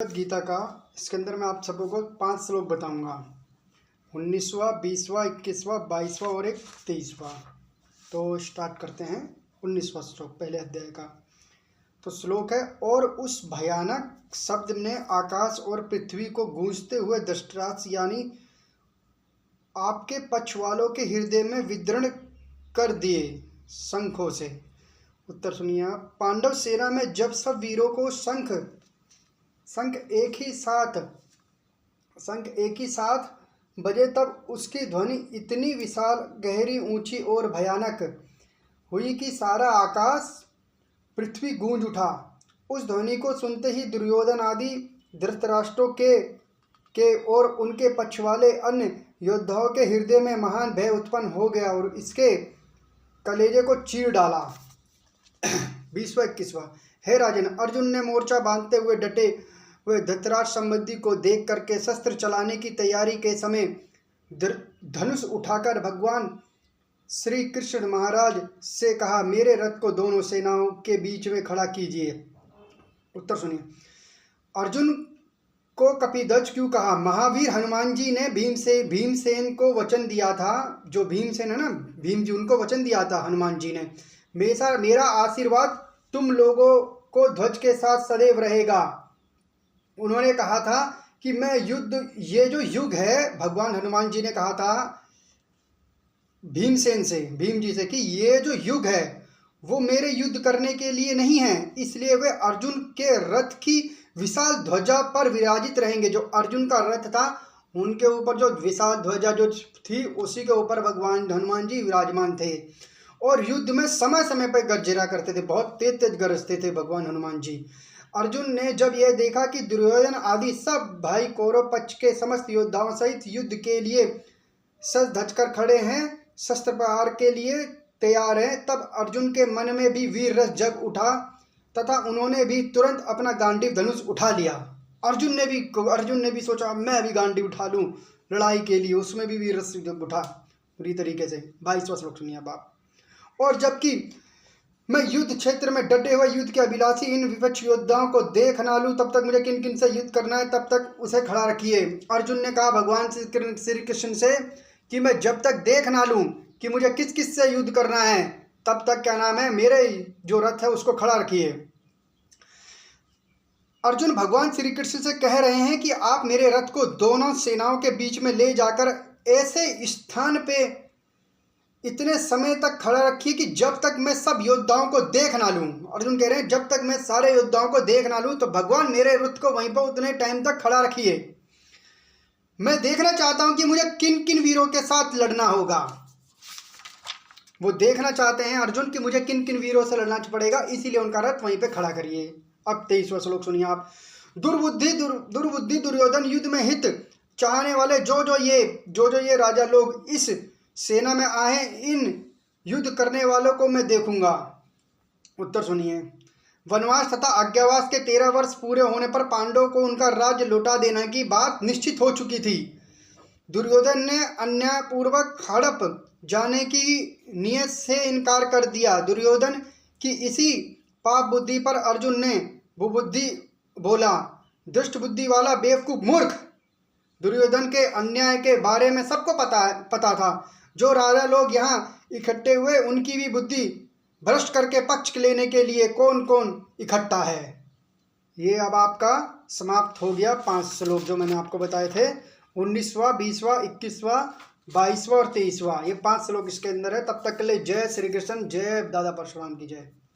भगवद गीता का इसके अंदर मैं आप सबको को 5 श्लोक बताऊंगा। 19वां, 20वां, 21वां, 22वां और एक 23वां। तो स्टार्ट करते हैं 19वां श्लोक पहले अध्याय का। तो श्लोक है, और उस भयानक शब्द ने आकाश और पृथ्वी को गूंजते हुए धृतराष्ट्र यानी आपके पक्ष वालों के हृदय में विदृढ़ कर दिए शंखों से। उत्तर सुनिए आप। पांडव सेना में जब सब वीरों को शंख एक ही साथ बजे, तब उसकी ध्वनि इतनी विशाल, गहरी, ऊंची और भयानक हुई कि सारा आकाश, पृथ्वी गूंज उठा। उस ध्वनि को सुनते ही दुर्योधन आदि धृतराष्ट्रों के और उनके पक्ष वाले अन्य योद्धाओं के हृदय में महान भय उत्पन्न हो गया और इसके कलेजे को चीर डाला। 20वां, 21वां। हे राजन, अर्जुन ने मोर्चा बांधते हुए डटे हुए धृतराष्ट्र संबंधी को देख करके शस्त्र चलाने की तैयारी के समय धनुष उठाकर भगवान श्री कृष्ण महाराज से कहा, मेरे रथ को दोनों सेनाओं के बीच में खड़ा कीजिए। उत्तर सुनिए। अर्जुन को कपिध्वज क्यों कहा? महावीर हनुमान जी ने भीमसेन को वचन दिया था। जो भीमसेन है ना, भीम जी, उनको वचन दिया था हनुमान जी ने, मेरा आशीर्वाद तुम लोगों को ध्वज के साथ सदैव रहेगा। उन्होंने कहा था कि मैं ये जो युग है, भगवान हनुमान जी ने कहा था भीम जी से कि ये जो युग है वो मेरे युद्ध करने के लिए नहीं है, इसलिए वे अर्जुन के रथ की विशाल ध्वजा पर विराजित रहेंगे। जो अर्जुन का रथ था उनके ऊपर जो विशाल ध्वजा जो थी उसी के ऊपर भगवान हनुमान जी विराजमान थे और युद्ध में समय समय पर गर्जना करते थे, बहुत तेज तेज गरजते थे भगवान हनुमान जी। अर्जुन ने जब यह देखा कि दुर्योधन आदि सब भाई कौरव पक्ष के समस्त योद्धाओं सहित युद्ध के लिए सज धज कर खड़े हैं, शस्त्र प्रहार के लिए तैयार हैं, तब अर्जुन के मन में भी वीर रस जग उठा तथा उन्होंने भी तुरंत अपना गांडीव धनुष उठा लिया। अर्जुन ने भी सोचा मैं भी गांडीव उठा लूं लड़ाई के लिए, उसमें भी वीर रस जग उठा पूरी तरीके से। 22वां श्लोक सुनिए आप। और जबकि मैं युद्ध क्षेत्र में डटे हुए युद्ध के अभिलाषी इन विपक्ष योद्धाओं को देख ना लूं, तब तक मुझे किन किन से युद्ध करना है, तब तक उसे खड़ा रखिए। अर्जुन ने कहा भगवान श्री कृष्ण से कि मैं जब तक देख ना लूं कि मुझे किस किस से युद्ध करना है, तब तक क्या नाम है, मेरे जो रथ है उसको खड़ा रखिए। अर्जुन भगवान श्री कृष्ण से कह रहे हैं कि आप मेरे रथ को दोनों सेनाओं के बीच में ले जाकर ऐसे स्थान पे इतने समय तक खड़ा रखिए कि जब तक मैं सब योद्धाओं को देख ना लूं। अर्जुन कह रहे हैं जब तक मैं सारे योद्धाओं को देख ना लूं, तो भगवान मेरे रथ को वहीं पर उतने टाइम तक खड़ा रखिए। मैं देखना चाहता हूं कि मुझे किन किन वीरों के साथ लड़ना होगा। वो देखना चाहते हैं अर्जुन कि मुझे किन किन वीरों से लड़ना पड़ेगा, इसीलिए उनका रथ वहीं पे खड़ा करिए। अब 23वां श्लोक सुनिए आप। दुर्बुद्धि दुर्योधन, युद्ध में हित चाहने वाले जो ये राजा लोग इस सेना में आए, इन युद्ध करने वालों को मैं देखूंगा। उत्तर सुनिए। वनवास तथा अज्ञातवास के 13 वर्ष पूरे होने पर पांडवों को उनका राज्य लौटा देने की बात निश्चित हो चुकी थी। दुर्योधन ने अन्यायपूर्वक हड़प जाने की नीयत से इनकार कर दिया। दुर्योधन की इसी पाप बुद्धि पर अर्जुन ने बुद्धि बोला, दुष्ट बुद्धि वाला बेवकूफ मूर्ख। दुर्योधन के अन्याय के बारे में सबको पता था। जो राजा लोग यहाँ इकट्ठे हुए उनकी भी बुद्धि भ्रष्ट करके पक्ष लेने के लिए कौन कौन इकट्ठा है। ये अब आपका समाप्त हो गया 5 श्लोक जो मैंने आपको बताए थे। 19वां, 20वां, 21वां, 22वां और 23वां, ये 5 श्लोक इसके अंदर है। तब तक के लिए जय श्री कृष्ण, जय दादा परशुराम की जय।